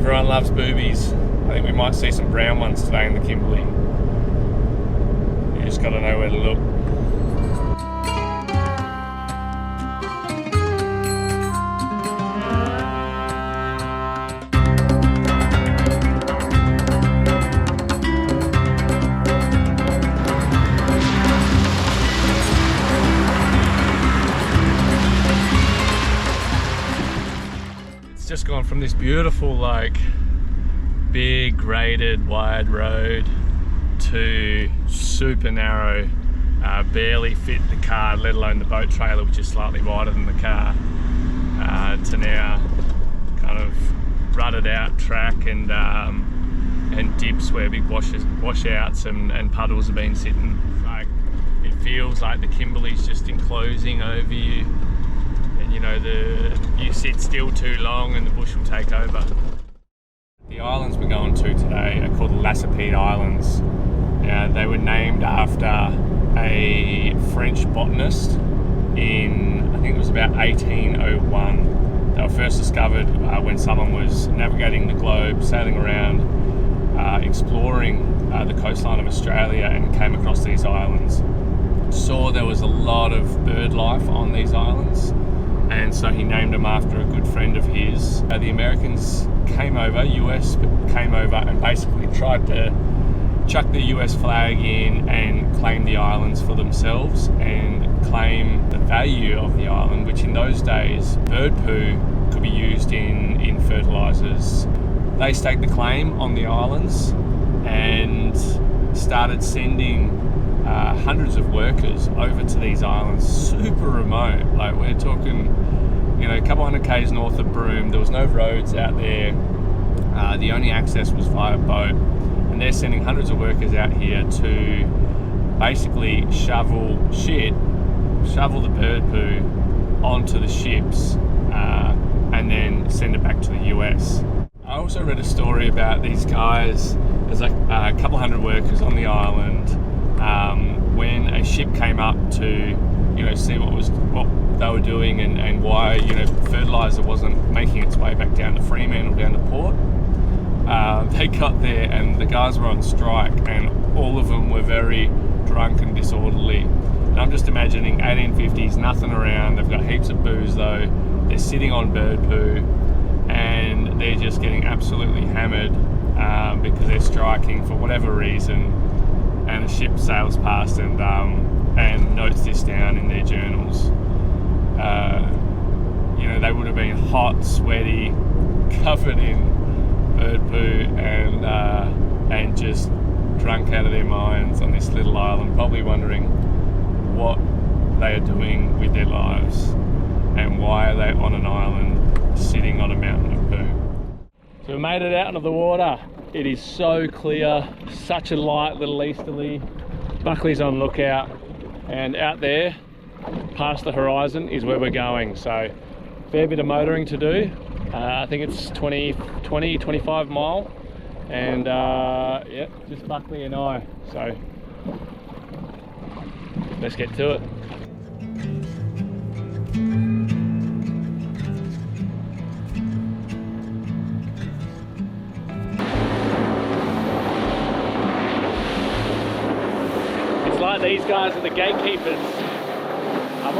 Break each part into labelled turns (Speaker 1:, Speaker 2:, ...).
Speaker 1: Everyone loves boobies. I think we might see some brown ones today in the Kimberley. You just got to know where to look. Just gone from this beautiful, like, big graded wide road to super narrow, barely fit the car, let alone the boat trailer, which is slightly wider than the car, to now kind of rutted out track and dips where big washouts and puddles have been sitting. Like, it feels like the Kimberley's just enclosing over you. You know, you sit still too long and the bush will take over. The islands we're going to today are called the Lacepede Islands. They were named after a French botanist in, I think it was about 1801. They were first discovered when someone was navigating the globe, sailing around, exploring the coastline of Australia, and came across these islands. Saw there was a lot of bird life on these islands, and so he named them after a good friend of his. The Americans came over, US came over, and basically tried to chuck the US flag in and claim the islands for themselves and claim the value of the island, which in those days, bird poo could be used in fertilizers. They staked the claim on the islands and started sending hundreds of workers over to these islands, super remote. Like, we're talking, you know, a couple hundred k's north of Broome. There was no roads out there. The only access was via boat, and they're sending hundreds of workers out here to basically shovel the bird poo onto the ships, and then send it back to the US. I also read a story about these guys. There's like a couple hundred workers on the island. When a ship came up to, you know, see what they were doing and why, you know, fertilizer wasn't making its way back down to Fremantle, down to port, they got there and the guys were on strike, and all of them were very drunk and disorderly. And I'm just imagining 1850s, nothing around. They've got heaps of booze though. They're sitting on bird poo, and they're just getting absolutely hammered because they're striking for whatever reason. And the ship sails past and notes this down in their journals. You know, they would have been hot, sweaty, covered in bird poo, and just drunk out of their minds on this little island, probably wondering what they are doing with their lives and why are they on an island sitting on a mountain of poo. So we made it out of the water. It is so clear, such a light little easterly. Buckley's on lookout, and out there, past the horizon, is where we're going. So, fair bit of motoring to do. I think it's 25 mile, and yeah, just Buckley and I. So, let's get to it. These guys are the gatekeepers. I've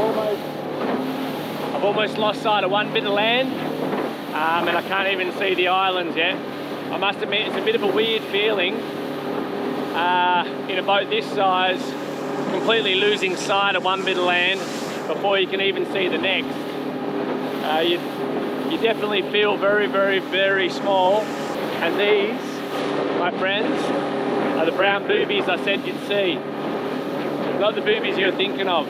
Speaker 1: almost lost sight of one bit of land, and I can't even see the islands yet. I must admit, it's a bit of a weird feeling in a boat this size, completely losing sight of one bit of land before you can even see the next. You definitely feel very, very, very small. And these, my friends, are the brown boobies I said you'd see. Not the boobies you're thinking of.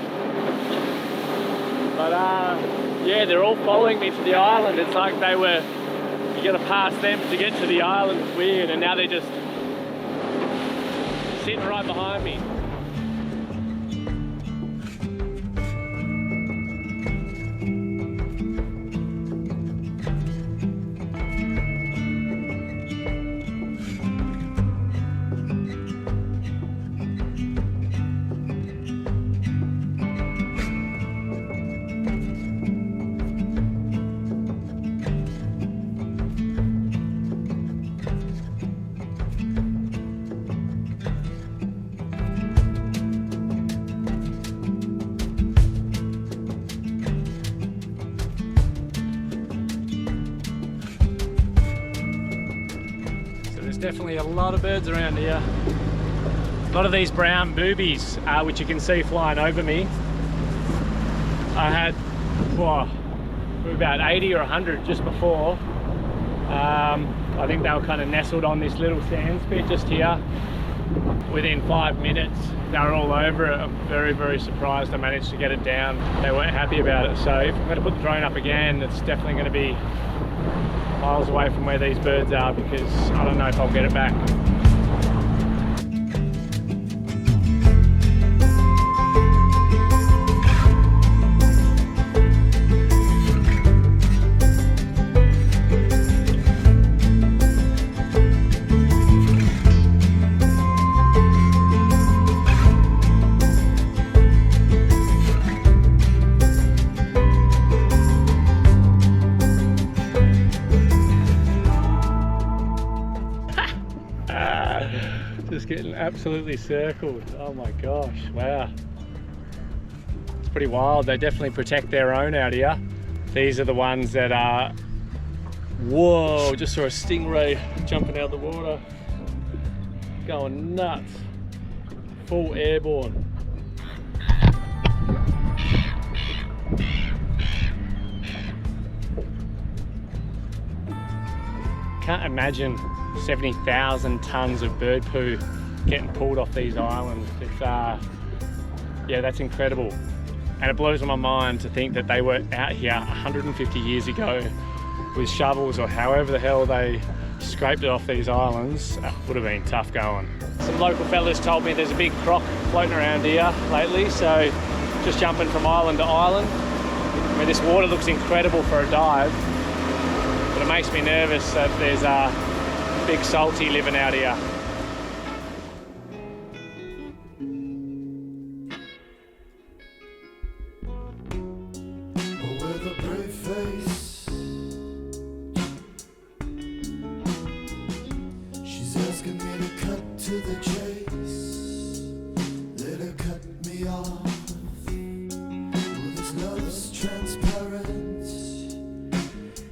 Speaker 1: But yeah, they're all following me to the island. It's like you gotta pass them to get to the island. It's weird, and now they're just sitting right behind me.
Speaker 2: definitely a lot of birds around here. A lot of these brown boobies, which you can see flying over me. I had about 80 or 100 just before. I think they were kind of nestled on this little sand spit just here. Within 5 minutes, they were all over it. I'm very, very surprised I managed to get it down. They weren't happy about it. So if I'm going to put the drone up again, it's definitely going to be miles away from where these birds are, because I don't know if I'll get it back. Just getting absolutely circled. Oh my gosh, wow. It's pretty wild. They definitely protect their own out here. These are the ones that are, whoa, just saw a stingray jumping out of the water. Going nuts. Full airborne. Can't imagine 70,000 tons of bird poo getting pulled off these islands. It's yeah, that's incredible. And it blows my mind to think that they were out here 150 years ago with shovels, or however the hell they scraped it off these islands. Would have been tough going. Some local fellas told me there's a big croc floating around here lately, so just jumping from island to island. I mean, this water looks incredible for a dive, but it makes me nervous that there's a big salty living out here.
Speaker 3: With a brave face, she's asking me to cut to the chase. Let her cut me off. Well, this love's transparent,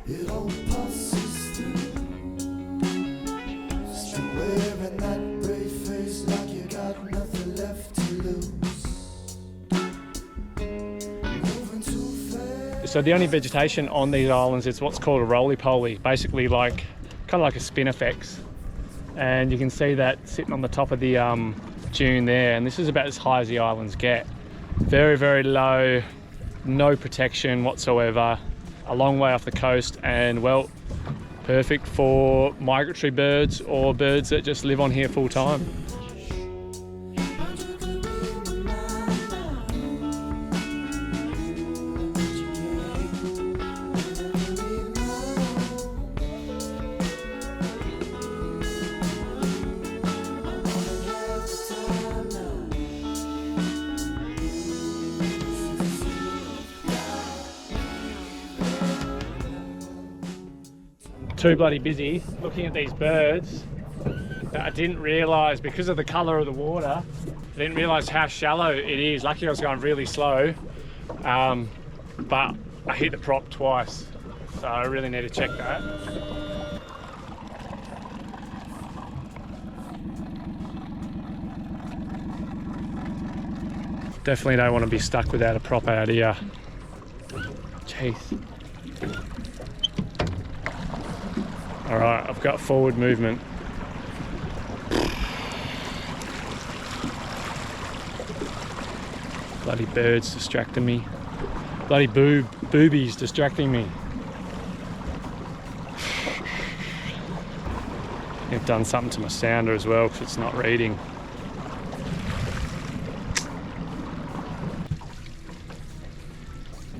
Speaker 3: it all passes through. Still wearing that brave face like you got nothing left to lose. Moving too fast.
Speaker 2: So the only vegetation on these islands is what's called a roly-poly, basically like kind of like a spinifex. And you can see that sitting on the top of the dune there, and this is about as high as the islands get. Very, very low, no protection whatsoever, a long way off the coast, and well, perfect for migratory birds or birds that just live on here full time. Too bloody busy looking at these birds that I didn't realise, because of the colour of the water, I didn't realise how shallow it is. Lucky I was going really slow, but I hit the prop twice, so I really need to check that. Definitely don't want to be stuck without a prop out here. Jeez. All right, I've got forward movement. Bloody birds distracting me. Bloody boobies distracting me. I've done something to my sounder as well because it's not reading.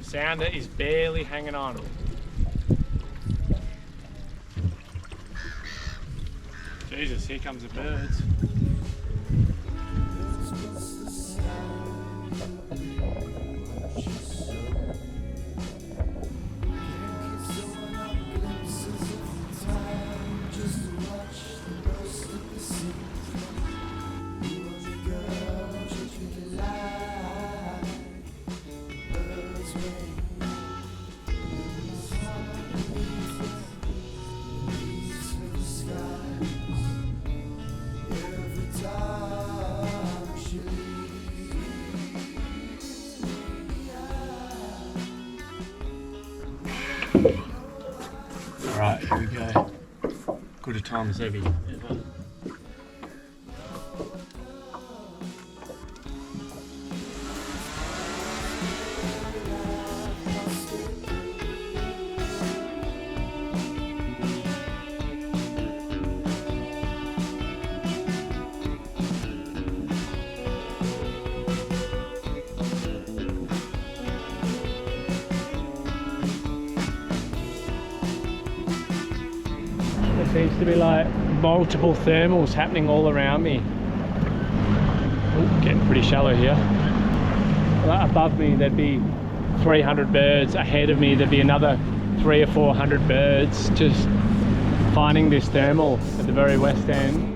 Speaker 2: Sounder is barely hanging on. Jesus, here comes the birds. times heavy ever. There seems to be like multiple thermals happening all around me. Ooh, getting pretty shallow here. Above me there'd be 300 birds. Ahead of me there'd be another 300 or 400 birds just finding this thermal at the very west end.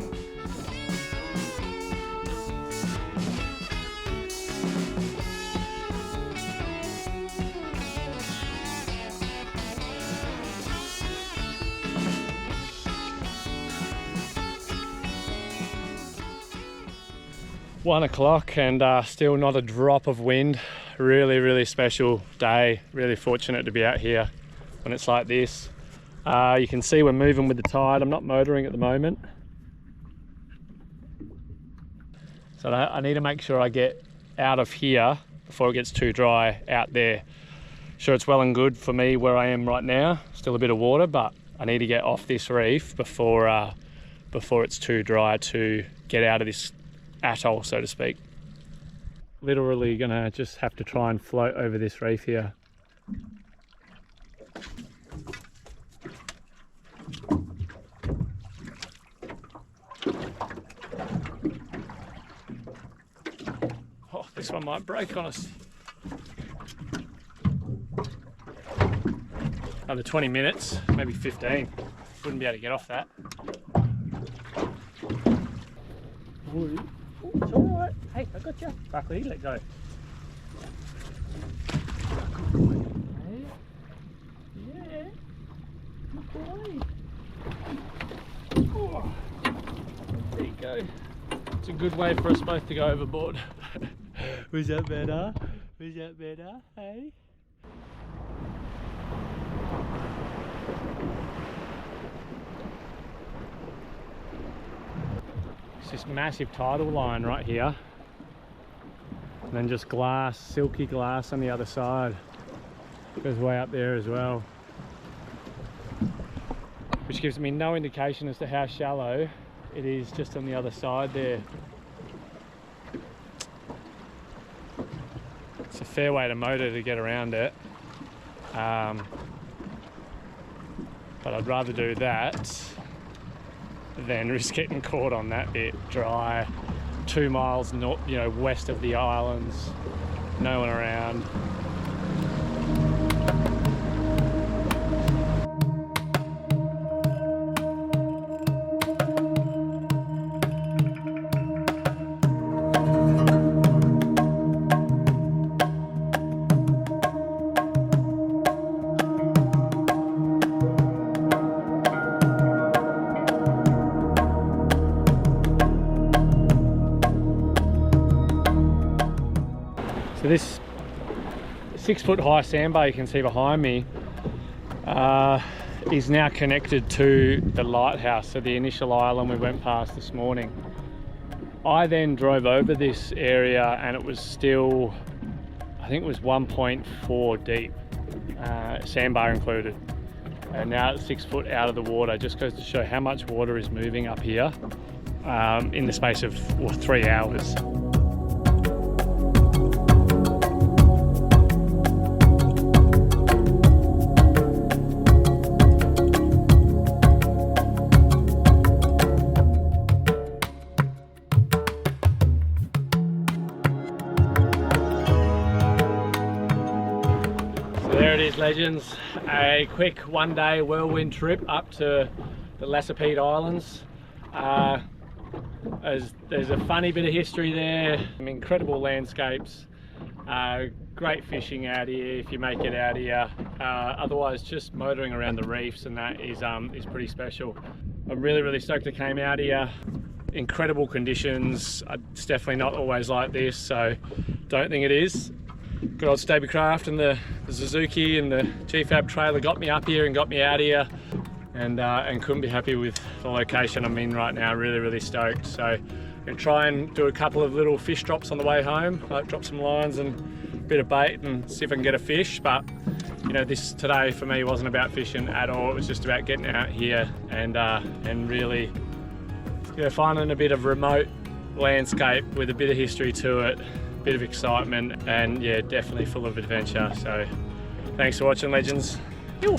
Speaker 2: One o'clock and still not a drop of wind. Really special day. Really fortunate to be out here when it's like this. You can see we're moving with the tide. I'm not motoring at the moment, so I need to make sure I get out of here before it gets too dry out there. Sure, it's well and good for me where I am right now, still a bit of water, but I need to get off this reef before it's too dry to get out of this atoll, so to speak. Literally gonna just have to try and float over this reef here. Oh, this one might break on us. Another 20 minutes, maybe 15. Wouldn't be able to get off that. Ooh. It's alright. Hey, I got you. Buckley, let go. Hey. Yeah. Good boy. Oh. There you go. It's a good way for us both to go overboard. Was that better? Was that better? Hey? This massive tidal line right here, and then just glass, silky glass on the other side. Goes way up there as well, which gives me no indication as to how shallow it is just on the other side there. It's a fair way to motor to get around it, but I'd rather do that than risk getting caught on that bit dry, 2 miles north, west of the islands, no one around. So this 6 foot high sandbar you can see behind me is now connected to the lighthouse, so the initial island we went past this morning. I then drove over this area and it was still, I think it was 1.4 deep, sandbar included. And now it's 6 foot out of the water. Just goes to show how much water is moving up here in the space of 3 hours. There it is, legends. A quick one-day whirlwind trip up to the Lacepede Islands. There's a funny bit of history there, some incredible landscapes, great fishing out here if you make it out here. Otherwise, just motoring around the reefs and that is pretty special. I'm really stoked I came out here. Incredible conditions. It's definitely not always like this, so don't think it is. Good old Stabbycraft and the Suzuki and the GFAB trailer got me up here and got me out here, and couldn't be happy with the location I'm in right now. Really stoked. So I'm gonna try and do a couple of little fish drops on the way home, like drop some lines and a bit of bait and see if I can get a fish. But you know, this today for me wasn't about fishing at all. It was just about getting out here and really, you know, finding a bit of remote landscape with a bit of history to it, a bit of excitement, and yeah, definitely full of adventure. So thanks for watching, legends. Ew.